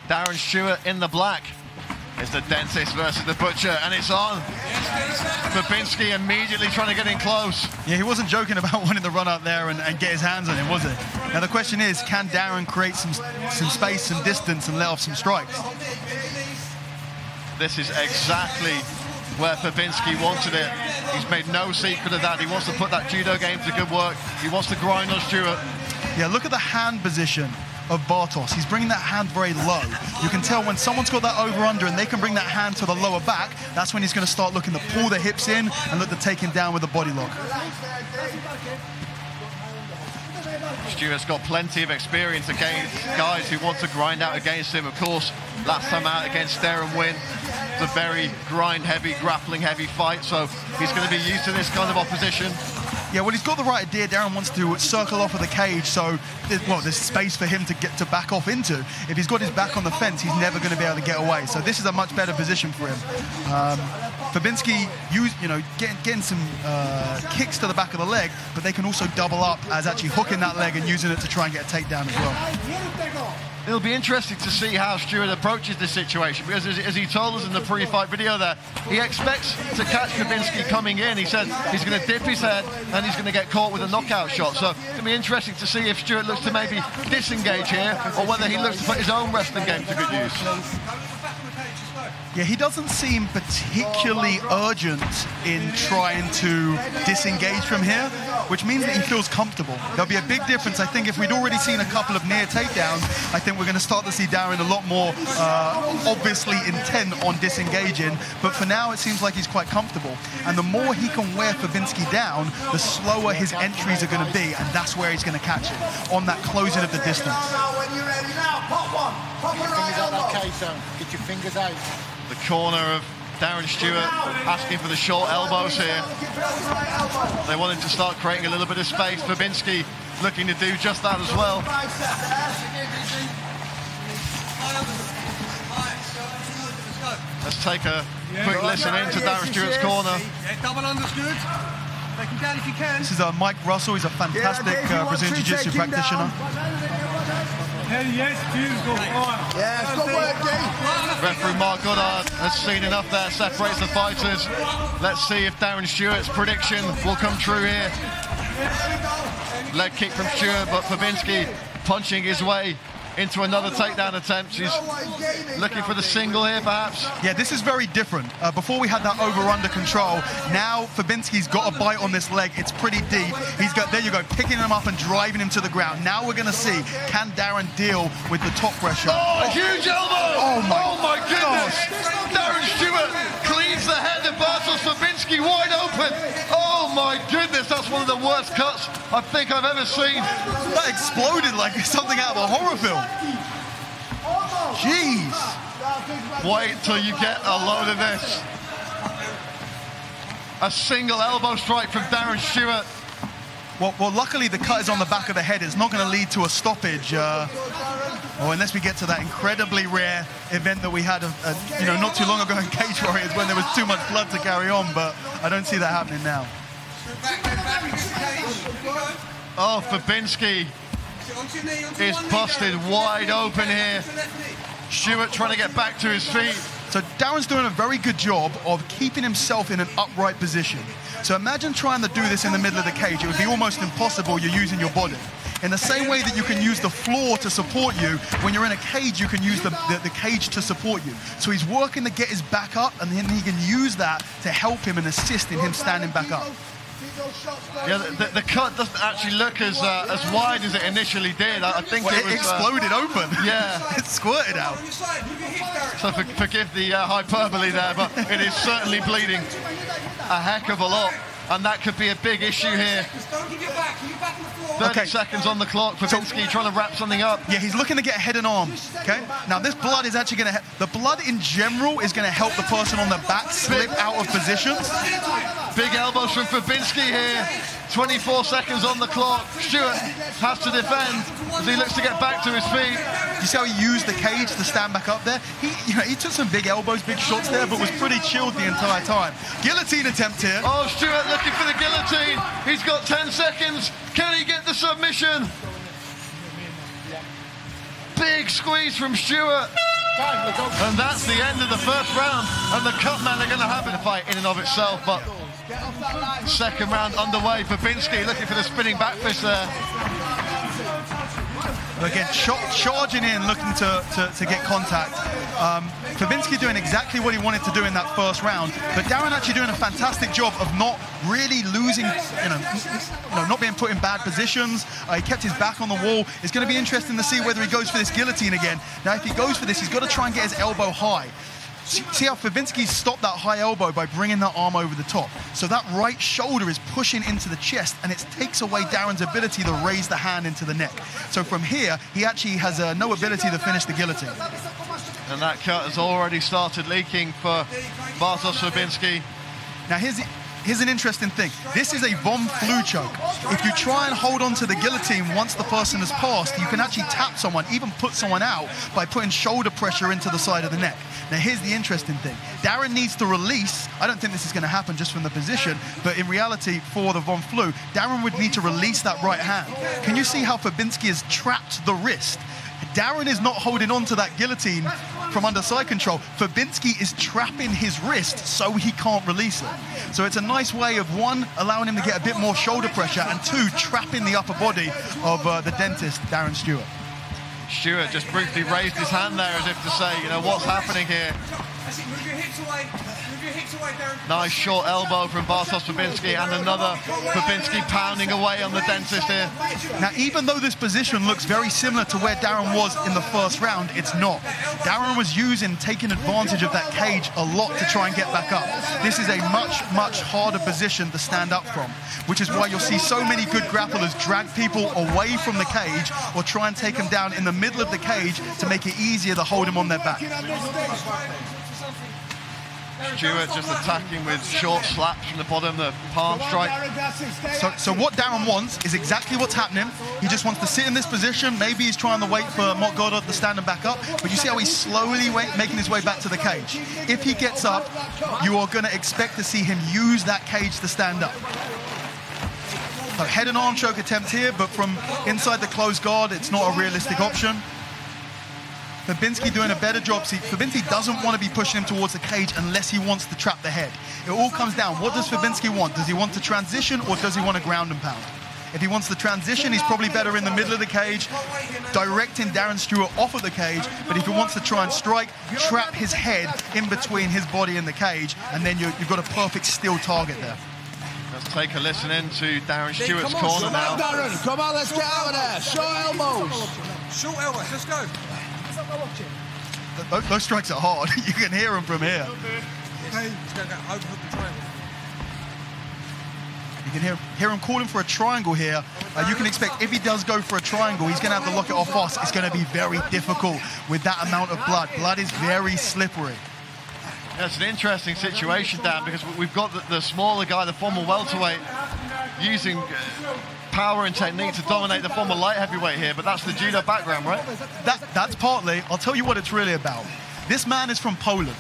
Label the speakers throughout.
Speaker 1: Darren Stewart in the black. It's the dentist versus the butcher, and it's on. Fabinski immediately trying to get in close.
Speaker 2: Yeah, he wasn't joking about wanting to run up there and get his hands on him, was he? Now the question is, can Darren create some space, some distance, and let off some strikes?
Speaker 1: This is exactly where Fabinski wanted it. He's made no secret of that. He wants to put that judo game to good work. He wants to grind on Stewart.
Speaker 2: Yeah, look at the hand position of Bartosz. He's bringing that hand very low. You can tell when someone's got that over-under and they can bring that hand to the lower back, that's when he's going to start looking to pull the hips in and look to take him down with a body lock.
Speaker 1: Stewart's got plenty of experience against guys who want to grind out against him. Of course, last time out against Darren win, it's a very grind-heavy, grappling-heavy fight, so he's going to be used to this kind of opposition.
Speaker 2: Yeah, well, he's got the right idea. Darren wants to circle off of the cage, so there's space for him to back off into. If he's got his back on the fence, he's never going to be able to get away. So this is a much better position for him. Fabinski, getting some kicks to the back of the leg, but they can also double up as actually hooking that leg and using it to try and get a takedown as well.
Speaker 1: It'll be interesting to see how Stewart approaches this situation, because as he told us in the pre-fight video there, he expects to catch Fabinski coming in. He said he's going to dip his head and he's going to get caught with a knockout shot. So it'll be interesting to see if Stewart looks to maybe disengage here, or whether he looks to put his own wrestling game to good use.
Speaker 2: Yeah, he doesn't seem particularly urgent in trying to disengage from here, which means that he feels comfortable. There'll be a big difference. I think if we'd already seen a couple of near takedowns, I think we're going to start to see Darren a lot more obviously intent on disengaging. But for now, it seems like he's quite comfortable. And the more he can wear Fabinski down, the slower his entries are going to be, and that's where he's going to catch him, on that closing of the distance.
Speaker 3: When you're ready now, pop one. Pop your fingers out that cage zone. Get your fingers out.
Speaker 1: The corner of Darren Stewart asking for the short elbows here. They want him to start creating a little bit of space. Fabinski looking to do just that as well. Let's take a quick listen into Darren Stewart's corner.
Speaker 4: Double understood. Take him down if you can.
Speaker 2: This is Mike Russell. He's a fantastic Brazilian Jiu-Jitsu practitioner.
Speaker 4: Yes, beautiful.
Speaker 3: Yeah, good work, Dave.
Speaker 1: Referee Mark Goddard has seen enough there, separates the fighters. Let's see if Darren Stewart's prediction will come true here. Leg kick from Stewart, but Fabinski punching his way into another takedown attempt. He's looking for the single here, perhaps.
Speaker 2: Yeah, this is very different. Before we had that over-under control. Now Fabinski's got a bite on this leg. It's pretty deep. He's got, there you go, picking him up and driving him to the ground. Now we're going to see, can Darren deal with the top pressure?
Speaker 1: Oh, a huge elbow!
Speaker 2: Oh my
Speaker 1: goodness! Darren Stewart cleans the head of Bartosz. Fabinski wide open. Oh my goodness, that's one of the worst cuts I think I've ever seen.
Speaker 2: That exploded like something out of a horror film. Jeez.
Speaker 1: Wait till you get a load of this. A single elbow strike from Darren Stewart.
Speaker 2: Well, luckily the cut is on the back of the head. It's not going to lead to a stoppage. Unless we get to that incredibly rare event that we had, not too long ago in Cage Warriors when there was too much blood to carry on. But I don't see that happening now.
Speaker 1: Oh, Fabinski is busted wide open here. Stewart trying to get back to his feet.
Speaker 2: So Darren's doing a very good job of keeping himself in an upright position. So imagine trying to do this in the middle of the cage. It would be almost impossible. You're using your body. In the same way that you can use the floor to support you, when you're in a cage, you can use the cage to support you. So he's working to get his back up, and then he can use that to help him and assist in him standing back up.
Speaker 1: Yeah, the cut doesn't actually look as wide as it initially did. I think
Speaker 2: it exploded open.
Speaker 1: Yeah.
Speaker 2: It squirted out.
Speaker 1: So forgive the hyperbole there, but it is certainly bleeding a heck of a lot. And that could be a big issue here. 30 seconds on the clock. Fabinski trying to wrap something up.
Speaker 2: Yeah, he's looking to get a head and arms. Okay. Now this blood is actually going to the blood in general is going to help the person on the back slip out of positions.
Speaker 1: Big elbows from Fabinski here. 24 seconds on the clock. Stewart has to defend as he looks to get back to his feet.
Speaker 2: You see how he used the cage to stand back up there? He took some big elbows, big shots there, but was pretty chilled the entire time. Guillotine attempt here.
Speaker 1: Oh, Stewart looking for the guillotine. He's got 10 seconds. Can he get the submission? Big squeeze from Stewart. And that's the end of the first round, and the cut man are going to have a fight in and of itself, but second round underway. Fabinski looking for the spinning back fist there.
Speaker 2: Again, charging in, looking to get contact. Fabinski doing exactly what he wanted to do in that first round, but Darren actually doing a fantastic job of not really losing, not being put in bad positions. He kept his back on the wall. It's going to be interesting to see whether he goes for this guillotine again. Now, if he goes for this, he's got to try and get his elbow high. See how Fabinski stopped that high elbow by bringing that arm over the top. So that right shoulder is pushing into the chest, and it takes away Darren's ability to raise the hand into the neck. So from here, he actually has no ability to finish the guillotine.
Speaker 1: And that cut has already started leaking for Bartosz Fabinski.
Speaker 2: Now here's an interesting thing. This is a vom flu choke. If you try and hold on to the guillotine once the person has passed, you can actually tap someone, even put someone out by putting shoulder pressure into the side of the neck. Now here's the interesting thing. Darren needs to release. I don't think this is going to happen just from the position, but in reality, for the vom flu, Darren would need to release that right hand. Can you see how Fabinski has trapped the wrist? Darren is not holding on to that guillotine from under side control. Fabinski is trapping his wrist so he can't release it. So it's a nice way of, one, allowing him to get a bit more shoulder pressure, and two, trapping the upper body of the dentist, Darren Stewart.
Speaker 1: Stewart just briefly raised his hand there as if to say, what's happening here?
Speaker 4: Move your hips away. Move your hips away, Darren.
Speaker 1: Nice short elbow from Bartosz Fabinski, and another Fabinski pounding away on the dentist here.
Speaker 2: Now, even though this position looks very similar to where Darren was in the first round, it's not. Darren was taking advantage of that cage a lot to try and get back up. This is a much, much harder position to stand up from, which is why you'll see so many good grapplers drag people away from the cage or try and take them down in the middle of the cage to make it easier to hold them on their back.
Speaker 1: Stewart just attacking with short slaps from the bottom, the palm strike.
Speaker 2: So what Darren wants is exactly what's happening. He just wants to sit in this position. Maybe he's trying to wait for Mark Goddard to stand him back up. But you see how he's slowly making his way back to the cage. If he gets up, you are going to expect to see him use that cage to stand up. So head and arm choke attempt here, but from inside the closed guard, it's not a realistic option. Fabinski doing a better job. See, Fabinski doesn't want to be pushing him towards the cage unless he wants to trap the head. It all comes down. What does Fabinski want? Does he want to transition, or does he want to ground and pound? If he wants the transition, he's probably better in the middle of the cage, directing Darren Stewart off of the cage. But if he wants to try and strike, trap his head in between his body and the cage, and then you've got a perfect still target there.
Speaker 1: Let's take a listen into Darren Stewart's corner now.
Speaker 3: Darren, come on, let's get out of there. Short elbows.
Speaker 4: Short elbows, let's go.
Speaker 2: Those strikes are hard. You can hear them from here. You can hear him calling for a triangle here. You can expect if he does go for a triangle, he's going to have to lock it off fast. It's going to be very difficult with that amount of blood. Blood is very slippery.
Speaker 1: Yeah, it's an interesting situation, Dan, because we've got the smaller guy, the former welterweight, using power and technique to dominate the former light heavyweight here, but that's the judo background, right?
Speaker 2: That's partly. I'll tell you what it's really about. This man is from Poland,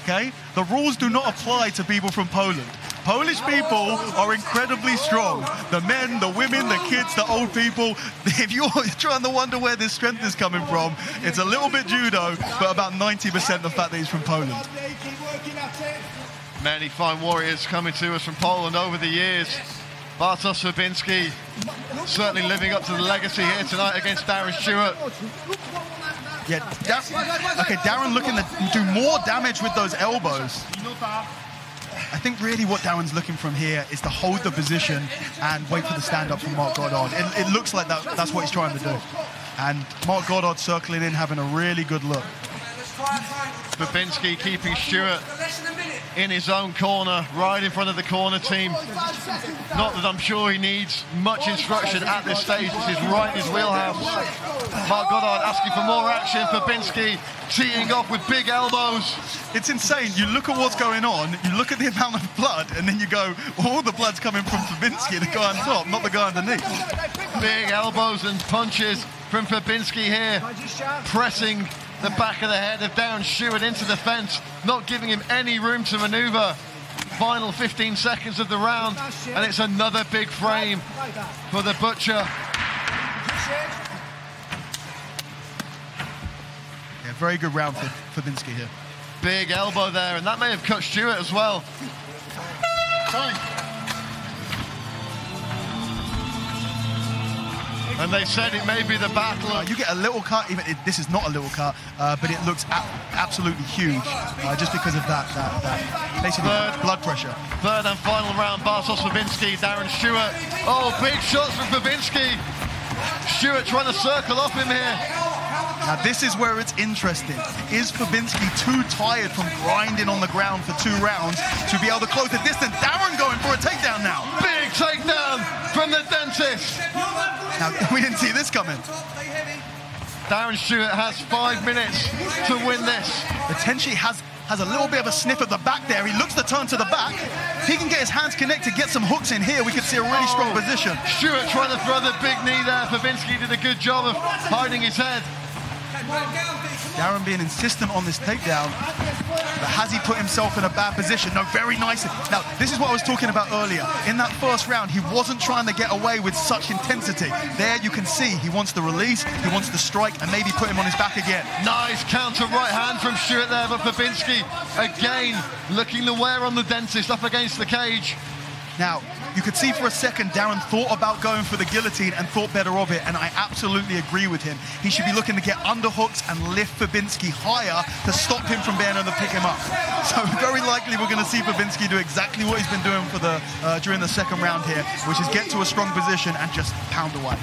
Speaker 2: okay? The rules do not apply to people from Poland. Polish people are incredibly strong. The men, the women, the kids, the old people. If you're trying to wonder where this strength is coming from, it's a little bit judo, but about 90% the fact that he's from Poland.
Speaker 1: Many fine warriors coming to us from Poland over the years. Bartosz Fabinski certainly living up to the legacy here tonight against Darren Stewart.
Speaker 2: Yeah, Darren looking to do more damage with those elbows. I think really what Darren's looking from here is to hold the position and wait for the stand-up from Mark Goddard. It looks like that's what he's trying to do. And Mark Goddard circling in, having a really good look.
Speaker 1: Fabinski keeping Stewart in his own corner, right in front of the corner team. Not that I'm sure he needs much instruction at this stage. This is right in his wheelhouse. Mark Goddard asking for more action. Fabinski teeing off with big elbows.
Speaker 2: It's insane. You look at what's going on, you look at the amount of blood, and then you go, all the blood's coming from Fabinski, the guy on top, not the guy underneath.
Speaker 1: Big elbows and punches from Fabinski here, pressing the back of the head of Darren Stewart into the fence, not giving him any room to maneuver. Final 15 seconds of the round, and it's another big frame for the Butcher.
Speaker 2: Yeah, very good round for Fabinski here.
Speaker 1: Big elbow there, and that may have cut Stewart as well. And they said it may be the battle.
Speaker 2: You get a little cut, even this is not a little cut, but it looks absolutely huge just because of that basically blood pressure.
Speaker 1: Third and final round, Bartosz, Fabinski, Darren, Stewart. Oh, big shots from Fabinski. Stewart trying to circle off him here.
Speaker 2: Now this is where it's interesting. Is Fabinski too tired from grinding on the ground for 2 rounds to be able to close the distance? Darren going for a takedown now.
Speaker 1: Big takedown from the dentist.
Speaker 2: Now, we didn't see this coming.
Speaker 1: Darren Stewart has 5 minutes to win this.
Speaker 2: Potentially has a little bit of a sniff at the back there. He looks to turn to the back. He can get his hands connected, get some hooks in here. We could see a really strong position.
Speaker 1: Stewart trying to throw the big knee there. Fabinski did a good job of hiding his head.
Speaker 2: Darren being insistent on this takedown, but has he put himself in a bad position? No, very nice. Now, this is what I was talking about earlier. In that first round, he wasn't trying to get away with such intensity. There you can see he wants the release, he wants the strike, and maybe put him on his back again.
Speaker 1: Nice counter right hand from Stewart there, but Fabinski, again, looking the wear on the dentist up against the cage.
Speaker 2: Now, you could see for a second Darren thought about going for the guillotine and thought better of it, and I absolutely agree with him. He should be looking to get underhooks and lift Fabinski higher to stop him from being able to pick him up. So very likely we're going to see Fabinski do exactly what he's been doing for the during the second round here, which is get to a strong position and just pound away.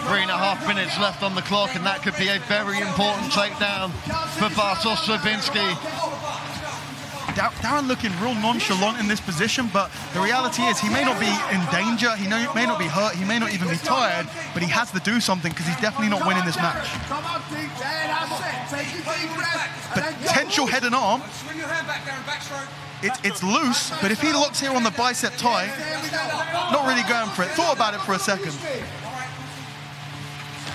Speaker 1: 3.5 minutes left on the clock, and that could be a very important takedown for Bartosz Fabinski.
Speaker 2: Darren looking real nonchalant in this position, but the reality is he may not be in danger, he may not be hurt, he may not even be tired, but he has to do something because he's definitely not winning this match. Potential head and arm. It's loose, but if he locks here on the bicep tie, not really going for it. Thought about it for a second.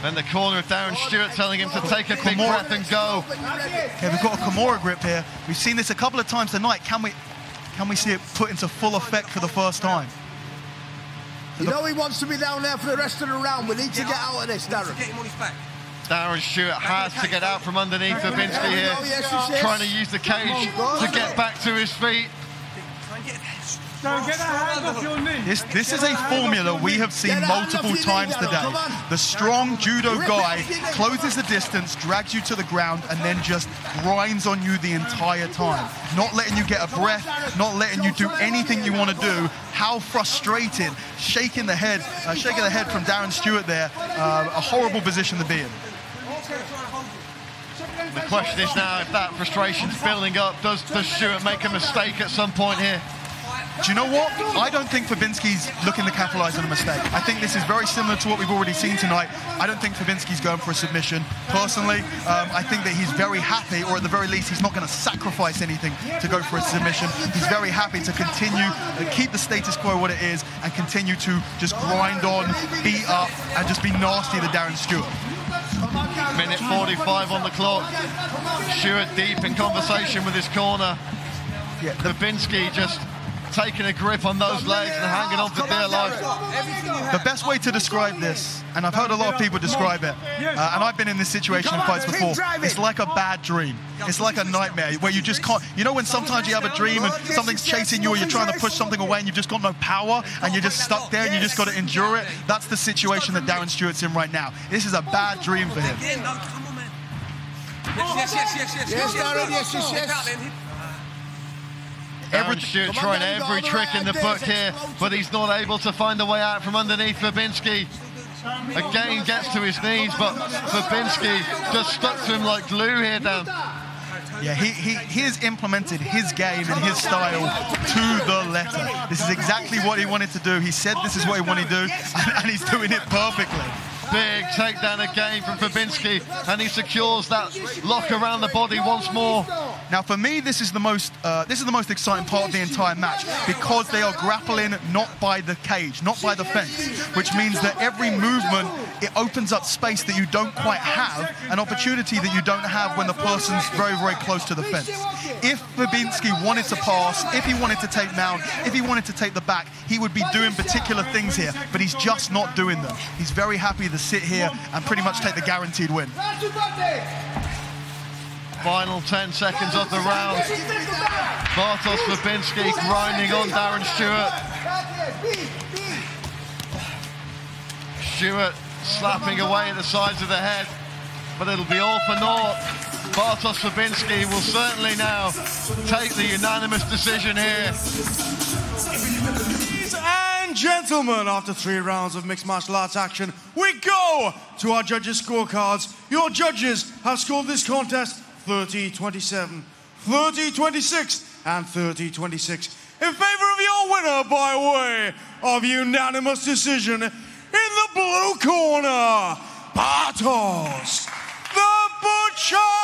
Speaker 1: In the corner of Darren Stewart telling him to take a big breath and go.
Speaker 2: Okay, we've got a Kimura grip here. We've seen this a couple of times tonight. Can we see it put into full effect for the first time?
Speaker 3: You know he wants to be down there for the rest of the round. We need to get out of this, Darren.
Speaker 1: Darren Stewart has to get out from underneath Fabinski here, trying to use the cage to get back to his feet.
Speaker 2: This is a formula we have seen multiple times today. The strong judo guy closes the distance, drags you to the ground, and then just grinds on you the entire time. Not letting you get a breath, not letting you do anything you want to do. How frustrated, shaking the head from Darren Stewart there. A horrible position to be in.
Speaker 1: The question is now, if that frustration's building up, does Stewart make a mistake at some point here?
Speaker 2: Do you know what? I don't think Fabinski's looking to capitalize on a mistake. I think this is very similar to what we've already seen tonight. I don't think Fabinski's going for a submission. Personally, I think that he's very happy, or at the very least, he's not going to sacrifice anything to go for a submission. He's very happy to continue to keep the status quo what it is and continue to just grind on, beat up, and just be nasty to Darren Stewart.
Speaker 1: Minute 45 on the clock. Stewart deep in conversation with his corner.
Speaker 2: Yeah,
Speaker 1: Fabinski just taking a grip on those legs and hanging on for dear life.
Speaker 2: The best way to describe this, and I've heard a lot of people describe it, and I've been in this situation in fights before, it's like a bad dream. It's like a nightmare where you just can't, you know when sometimes you have a dream and something's chasing you or you're trying to push something away and you've just got no power and you're just stuck there and you just got to endure it? That's the situation that Darren Stewart's in right now. This is a bad dream for him.
Speaker 1: Darren Stewart trying every trick in the book here, but he's not able to find a way out from underneath Fabinski. Again gets to his knees, but Fabinski just stuck to him like glue here, Dan.
Speaker 2: Yeah, he has implemented his game and his style to the letter. This is exactly what he wanted to do. He said this is what he wanted to do, and he's doing it perfectly.
Speaker 1: Big takedown again from Fabinski, and he secures that lock around the body once more.
Speaker 2: Now, for me, this is the most exciting part of the entire match, because they are grappling not by the cage, not by the fence, which means that every movement, it opens up space that you don't quite have, an opportunity that you don't have when the person's very, very close to the fence. If Fabinski wanted to pass, if he wanted to take mount, if he wanted to take the back, he would be doing particular things here, but he's just not doing them. He's very happy to sit here and pretty much take the guaranteed win.
Speaker 1: Final 10 seconds of the round. Bartosz Fabinski grinding on Darren Stewart. Stewart slapping away at the sides of the head, but it'll be all for naught. Bartosz Fabinski will certainly now take the unanimous decision here.
Speaker 5: Ladies and gentlemen, after 3 rounds of mixed martial arts action, we go to our judges' scorecards. Your judges have scored this contest 30-27, 30-26, and 30-26 in favor of your winner by way of unanimous decision. In the blue corner, Bartosz, the Butcher!